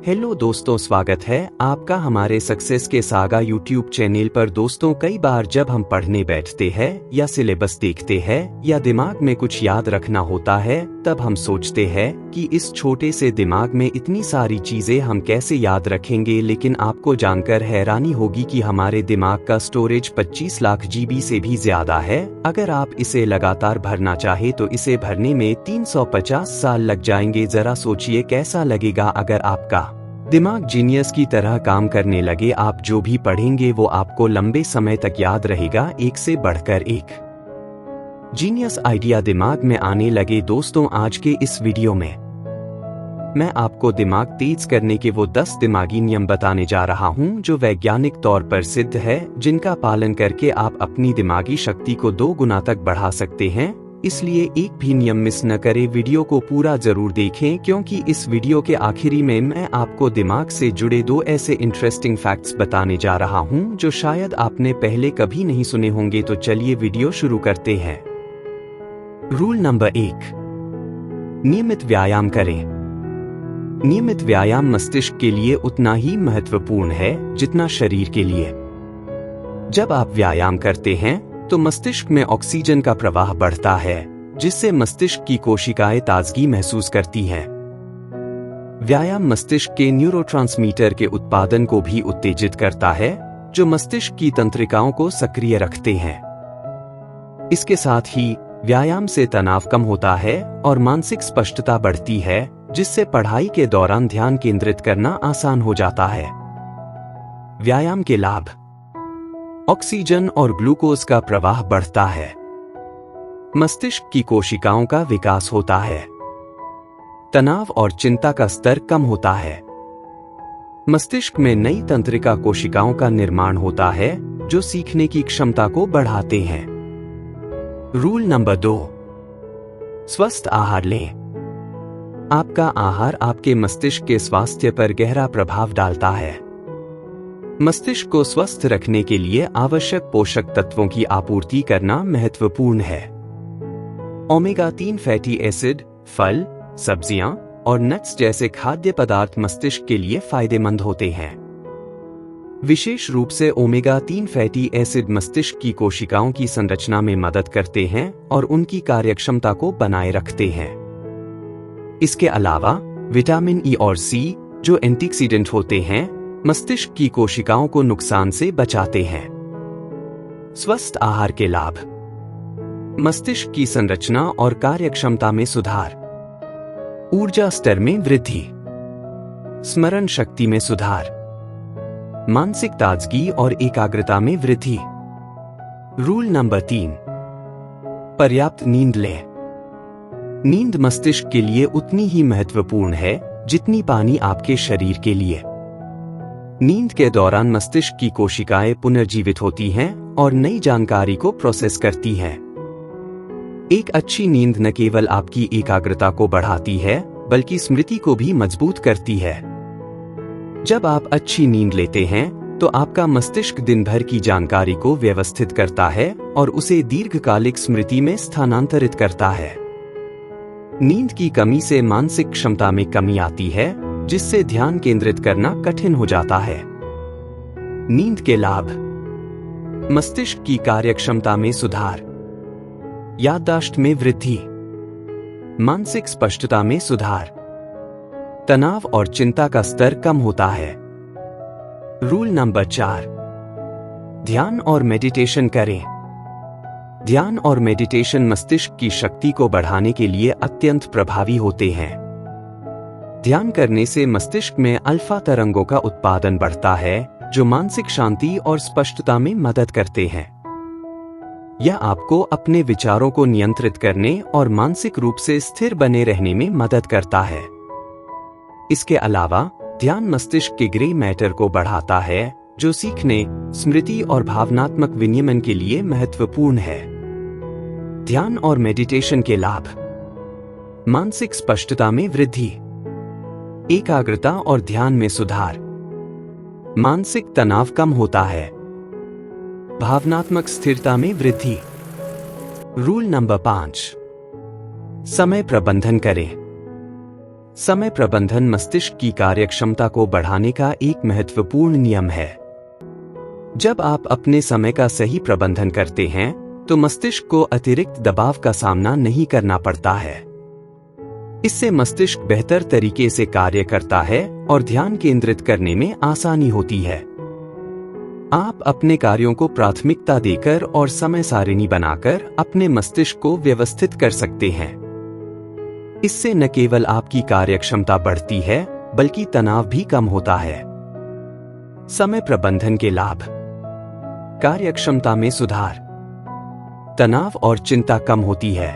Hello दोस्तों, स्वागत है आपका हमारे सक्सेस के सागा यूट्यूब चैनल पर। दोस्तों, कई बार जब हम पढ़ने बैठते हैं या सिलेबस देखते हैं या दिमाग में कुछ याद रखना होता है, तब हम सोचते हैं कि इस छोटे से दिमाग में इतनी सारी चीजें हम कैसे याद रखेंगे। लेकिन आपको जानकर हैरानी होगी कि हमारे दिमाग का स्टोरेज 25 लाख GB से भी ज्यादा है। अगर आप इसे लगातार भरना चाहे तो इसे भरने में 350 साल लग जाएंगे। जरा सोचिए कैसा लगेगा अगर आपका दिमाग जीनियस की तरह काम करने लगे। आप जो भी पढ़ेंगे वो आपको लंबे समय तक याद रहेगा, एक से बढ़कर एक जीनियस आइडिया दिमाग में आने लगे। दोस्तों, आज के इस वीडियो में मैं आपको दिमाग तेज करने के वो 10 दिमागी नियम बताने जा रहा हूं जो वैज्ञानिक तौर पर सिद्ध है, जिनका पालन करके आप अपनी दिमागी शक्ति को 2 गुना तक बढ़ा सकते हैं। इसलिए एक भी नियम मिस न करें, वीडियो को पूरा जरूर देखें, क्योंकि इस वीडियो के आखिरी में मैं आपको दिमाग से जुड़े 2 ऐसे इंटरेस्टिंग फैक्ट्स बताने जा रहा हूं जो शायद आपने पहले कभी नहीं सुने होंगे। तो चलिए वीडियो शुरू करते हैं। रूल नंबर 1, नियमित व्यायाम करें। नियमित व्यायाम मस्तिष्क के लिए उतना ही महत्वपूर्ण है जितना शरीर के लिए। जब आप व्यायाम करते हैं तो मस्तिष्क में ऑक्सीजन का प्रवाह बढ़ता है, जिससे मस्तिष्क की कोशिकाएं ताजगी महसूस करती हैं। व्यायाम मस्तिष्क के न्यूरोट्रांसमीटर के उत्पादन को भी उत्तेजित करता है, जो मस्तिष्क की तंत्रिकाओं को सक्रिय रखते हैं। इसके साथ ही व्यायाम से तनाव कम होता है और मानसिक स्पष्टता बढ़ती है, जिससे पढ़ाई के दौरान ध्यान केंद्रित करना आसान हो जाता है। व्यायाम के लाभ: ऑक्सीजन और ग्लूकोज का प्रवाह बढ़ता है, मस्तिष्क की कोशिकाओं का विकास होता है, तनाव और चिंता का स्तर कम होता है, मस्तिष्क में नई तंत्रिका कोशिकाओं का निर्माण होता है जो सीखने की क्षमता को बढ़ाते हैं। रूल नंबर 2, स्वस्थ आहार लें। आपका आहार आपके मस्तिष्क के स्वास्थ्य पर गहरा प्रभाव डालता है। मस्तिष्क को स्वस्थ रखने के लिए आवश्यक पोषक तत्वों की आपूर्ति करना महत्वपूर्ण है। ओमेगा 3 फैटी एसिड, फल, सब्जियां और नट्स जैसे खाद्य पदार्थ मस्तिष्क के लिए फायदेमंद होते हैं। विशेष रूप से ओमेगा 3 फैटी एसिड मस्तिष्क की कोशिकाओं की संरचना में मदद करते हैं और उनकी कार्यक्षमता को बनाए रखते हैं। इसके अलावा विटामिन ई और सी, जो एंटीऑक्सीडेंट होते हैं, मस्तिष्क की कोशिकाओं को नुकसान से बचाते हैं। स्वस्थ आहार के लाभ: मस्तिष्क की संरचना और कार्यक्षमता में सुधार, ऊर्जा स्तर में वृद्धि, स्मरण शक्ति में सुधार, मानसिक ताजगी और एकाग्रता में वृद्धि। रूल नंबर 3, पर्याप्त नींद लें। नींद मस्तिष्क के लिए उतनी ही महत्वपूर्ण है जितनी पानी आपके शरीर के लिए। नींद के दौरान मस्तिष्क की कोशिकाएं पुनर्जीवित होती हैं और नई जानकारी को प्रोसेस करती हैं। एक अच्छी नींद न केवल आपकी एकाग्रता को बढ़ाती है, बल्कि स्मृति को भी मजबूत करती है। जब आप अच्छी नींद लेते हैं तो आपका मस्तिष्क दिन भर की जानकारी को व्यवस्थित करता है और उसे दीर्घकालिक स्मृति में स्थानांतरित करता है। नींद की कमी से मानसिक क्षमता में कमी आती है, जिससे ध्यान केंद्रित करना कठिन हो जाता है। नींद के लाभ: मस्तिष्क की कार्यक्षमता में सुधार, याददाश्त में वृद्धि, मानसिक स्पष्टता में सुधार, तनाव और चिंता का स्तर कम होता है। रूल नंबर 4, ध्यान और मेडिटेशन करें। ध्यान और मेडिटेशन मस्तिष्क की शक्ति को बढ़ाने के लिए अत्यंत प्रभावी होते हैं। ध्यान करने से मस्तिष्क में अल्फा तरंगों का उत्पादन बढ़ता है, जो मानसिक शांति और स्पष्टता में मदद करते हैं। यह आपको अपने विचारों को नियंत्रित करने और मानसिक रूप से स्थिर बने रहने में मदद करता है। इसके अलावा ध्यान मस्तिष्क के ग्रे मैटर को बढ़ाता है, जो सीखने, स्मृति और भावनात्मक विनियमन के लिए महत्वपूर्ण है। ध्यान और मेडिटेशन के लाभ: मानसिक स्पष्टता में वृद्धि, एकाग्रता और ध्यान में सुधार, मानसिक तनाव कम होता है, भावनात्मक स्थिरता में वृद्धि। रूल नंबर 5, समय प्रबंधन करें। समय प्रबंधन मस्तिष्क की कार्यक्षमता को बढ़ाने का एक महत्वपूर्ण नियम है। जब आप अपने समय का सही प्रबंधन करते हैं तो मस्तिष्क को अतिरिक्त दबाव का सामना नहीं करना पड़ता है। इससे मस्तिष्क बेहतर तरीके से कार्य करता है और ध्यान केंद्रित करने में आसानी होती है। आप अपने कार्यों को प्राथमिकता देकर और समय सारिणी बनाकर अपने मस्तिष्क को व्यवस्थित कर सकते हैं। इससे न केवल आपकी कार्यक्षमता बढ़ती है बल्कि तनाव भी कम होता है। समय प्रबंधन के लाभ: कार्यक्षमता में सुधार, तनाव और चिंता कम होती है,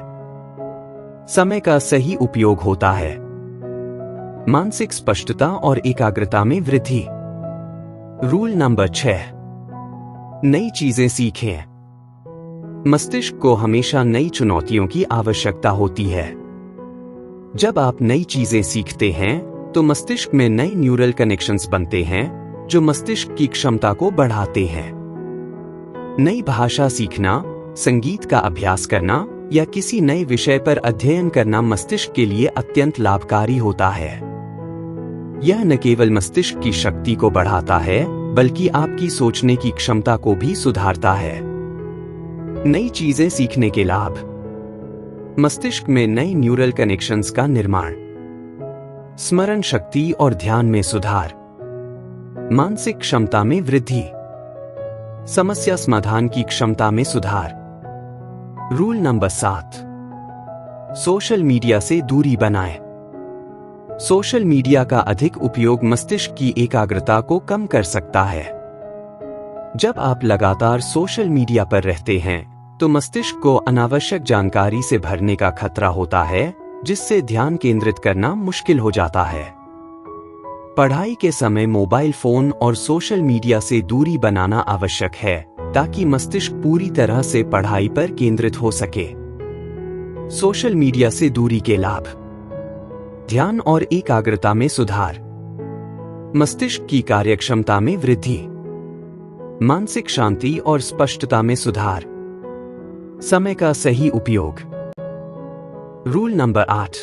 समय का सही उपयोग होता है, मानसिक स्पष्टता और एकाग्रता में वृद्धि। रूल नंबर 6, नई चीजें सीखें। मस्तिष्क को हमेशा नई चुनौतियों की आवश्यकता होती है। जब आप नई चीजें सीखते हैं तो मस्तिष्क में नए न्यूरल कनेक्शंस बनते हैं जो मस्तिष्क की क्षमता को बढ़ाते हैं। नई भाषा सीखना, संगीत का अभ्यास करना या किसी नए विषय पर अध्ययन करना मस्तिष्क के लिए अत्यंत लाभकारी होता है। यह न केवल मस्तिष्क की शक्ति को बढ़ाता है बल्कि आपकी सोचने की क्षमता को भी सुधारता है। नई चीजें सीखने के लाभ: मस्तिष्क में नए न्यूरल कनेक्शंस का निर्माण, स्मरण शक्ति और ध्यान में सुधार, मानसिक क्षमता में वृद्धि, समस्या समाधान की क्षमता में सुधार। रूल नंबर 7, सोशल मीडिया से दूरी बनाएं। सोशल मीडिया का अधिक उपयोग मस्तिष्क की एकाग्रता को कम कर सकता है। जब आप लगातार सोशल मीडिया पर रहते हैं तो मस्तिष्क को अनावश्यक जानकारी से भरने का खतरा होता है, जिससे ध्यान केंद्रित करना मुश्किल हो जाता है। पढ़ाई के समय मोबाइल फोन और सोशल मीडिया से दूरी बनाना आवश्यक है ताकि मस्तिष्क पूरी तरह से पढ़ाई पर केंद्रित हो सके। सोशल मीडिया से दूरी के लाभ: ध्यान और एकाग्रता में सुधार, मस्तिष्क की कार्यक्षमता में वृद्धि, मानसिक शांति और स्पष्टता में सुधार, समय का सही उपयोग। रूल नंबर 8,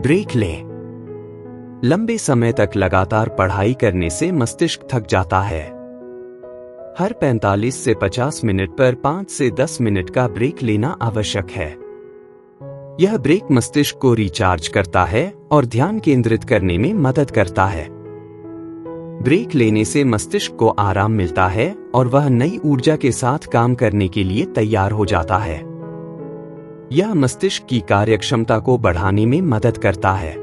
ब्रेक लें। लंबे समय तक लगातार पढ़ाई करने से मस्तिष्क थक जाता है। हर 45 से 50 मिनट पर 5 से 10 मिनट का ब्रेक लेना आवश्यक है। यह ब्रेक मस्तिष्क को रिचार्ज करता है और ध्यान केंद्रित करने में मदद करता है। ब्रेक लेने से मस्तिष्क को आराम मिलता है और वह नई ऊर्जा के साथ काम करने के लिए तैयार हो जाता है। यह मस्तिष्क की कार्यक्षमता को बढ़ाने में मदद करता है।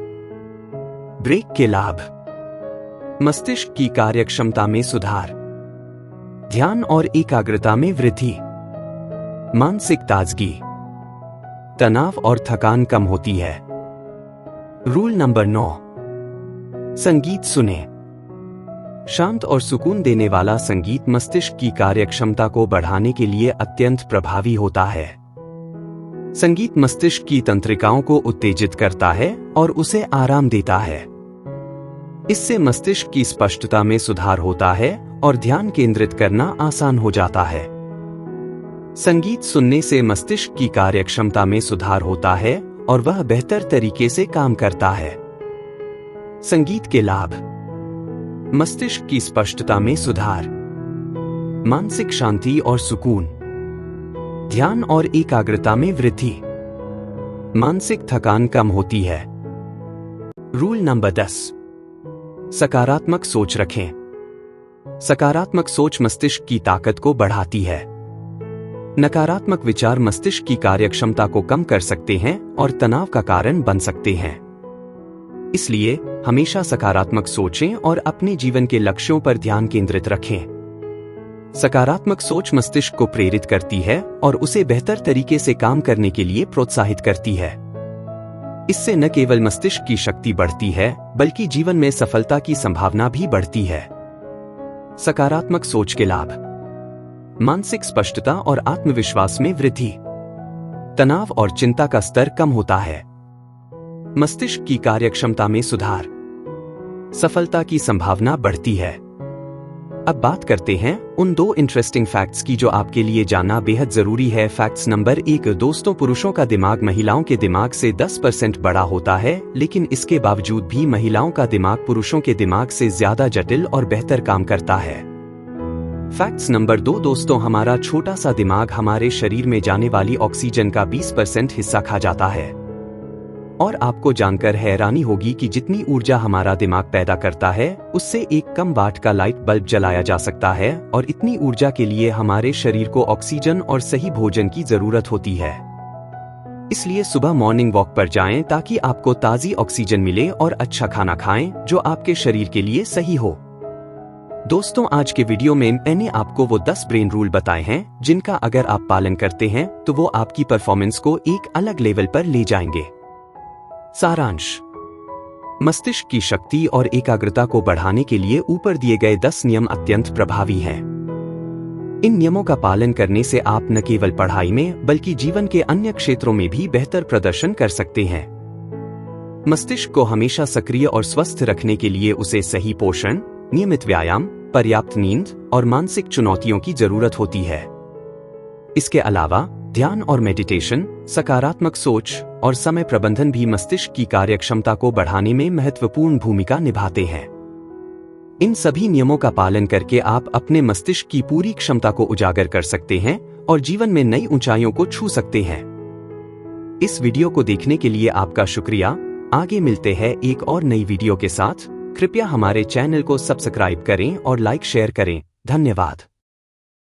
ब्रेक के लाभ: मस्तिष्क की कार्यक्षमता में सुधार, ध्यान और एकाग्रता में वृद्धि, मानसिक ताजगी, तनाव और थकान कम होती है। रूल नंबर 9, संगीत सुनें। शांत और सुकून देने वाला संगीत मस्तिष्क की कार्यक्षमता को बढ़ाने के लिए अत्यंत प्रभावी होता है। संगीत मस्तिष्क की तंत्रिकाओं को उत्तेजित करता है और उसे आराम देता है। इससे मस्तिष्क की स्पष्टता में सुधार होता है और ध्यान केंद्रित करना आसान हो जाता है। संगीत सुनने से मस्तिष्क की कार्यक्षमता में सुधार होता है और वह बेहतर तरीके से काम करता है। संगीत के लाभ: मस्तिष्क की स्पष्टता में सुधार, मानसिक शांति और सुकून, ध्यान और एकाग्रता में वृद्धि, मानसिक थकान कम होती है। रूल नंबर 10, सकारात्मक सोच रखें। सकारात्मक सोच मस्तिष्क की ताकत को बढ़ाती है। नकारात्मक विचार मस्तिष्क की कार्यक्षमता को कम कर सकते हैं और तनाव का कारण बन सकते हैं। इसलिए हमेशा सकारात्मक सोचें और अपने जीवन के लक्ष्यों पर ध्यान केंद्रित रखें। सकारात्मक सोच मस्तिष्क को प्रेरित करती है और उसे बेहतर तरीके से काम करने के लिए प्रोत्साहित करती है। इससे न केवल मस्तिष्क की शक्ति बढ़ती है बल्कि जीवन में सफलता की संभावना भी बढ़ती है। सकारात्मक सोच के लाभ: मानसिक स्पष्टता और आत्मविश्वास में वृद्धि, तनाव और चिंता का स्तर कम होता है, मस्तिष्क की कार्यक्षमता में सुधार, सफलता की संभावना बढ़ती है। अब बात करते हैं उन 2 इंटरेस्टिंग फैक्ट्स की जो आपके लिए जानना बेहद जरूरी है। फैक्ट्स नंबर 1, दोस्तों, पुरुषों का दिमाग महिलाओं के दिमाग से 10% बड़ा होता है, लेकिन इसके बावजूद भी महिलाओं का दिमाग पुरुषों के दिमाग से ज्यादा जटिल और बेहतर काम करता है। फैक्ट्स नंबर 2, दोस्तों, हमारा छोटा सा दिमाग हमारे शरीर में जाने वाली ऑक्सीजन का 20% हिस्सा खा जाता है। और आपको जानकर हैरानी होगी कि जितनी ऊर्जा हमारा दिमाग पैदा करता है, उससे 1 कम वाट का लाइट बल्ब जलाया जा सकता है, और इतनी ऊर्जा के लिए हमारे शरीर को ऑक्सीजन और सही भोजन की जरूरत होती है। इसलिए सुबह मॉर्निंग वॉक पर जाएं ताकि आपको ताजी ऑक्सीजन मिले, और अच्छा खाना खाएं जो आपके शरीर के लिए सही हो। दोस्तों, आज के वीडियो में मैंने आपको वो 10 ब्रेन रूल बताए हैं जिनका अगर आप पालन करते हैं तो वो आपकी परफॉर्मेंस को एक अलग लेवल पर ले जाएंगे। सारांश: मस्तिष्क की शक्ति और एकाग्रता को बढ़ाने के लिए ऊपर दिए गए 10 नियम अत्यंत प्रभावी हैं। इन नियमों का पालन करने से आप न केवल पढ़ाई में बल्कि जीवन के अन्य क्षेत्रों में भी बेहतर प्रदर्शन कर सकते हैं। मस्तिष्क को हमेशा सक्रिय और स्वस्थ रखने के लिए उसे सही पोषण, नियमित व्यायाम, पर्याप्त नींद और मानसिक चुनौतियों की जरूरत होती है। इसके अलावा ध्यान और मेडिटेशन, सकारात्मक सोच और समय प्रबंधन भी मस्तिष्क की कार्यक्षमता को बढ़ाने में महत्वपूर्ण भूमिका निभाते हैं। इन सभी नियमों का पालन करके आप अपने मस्तिष्क की पूरी क्षमता को उजागर कर सकते हैं और जीवन में नई ऊंचाइयों को छू सकते हैं। इस वीडियो को देखने के लिए आपका शुक्रिया। आगे मिलते हैं एक और नई वीडियो के साथ। कृपया हमारे चैनल को सब्सक्राइब करें और लाइक शेयर करें। धन्यवाद।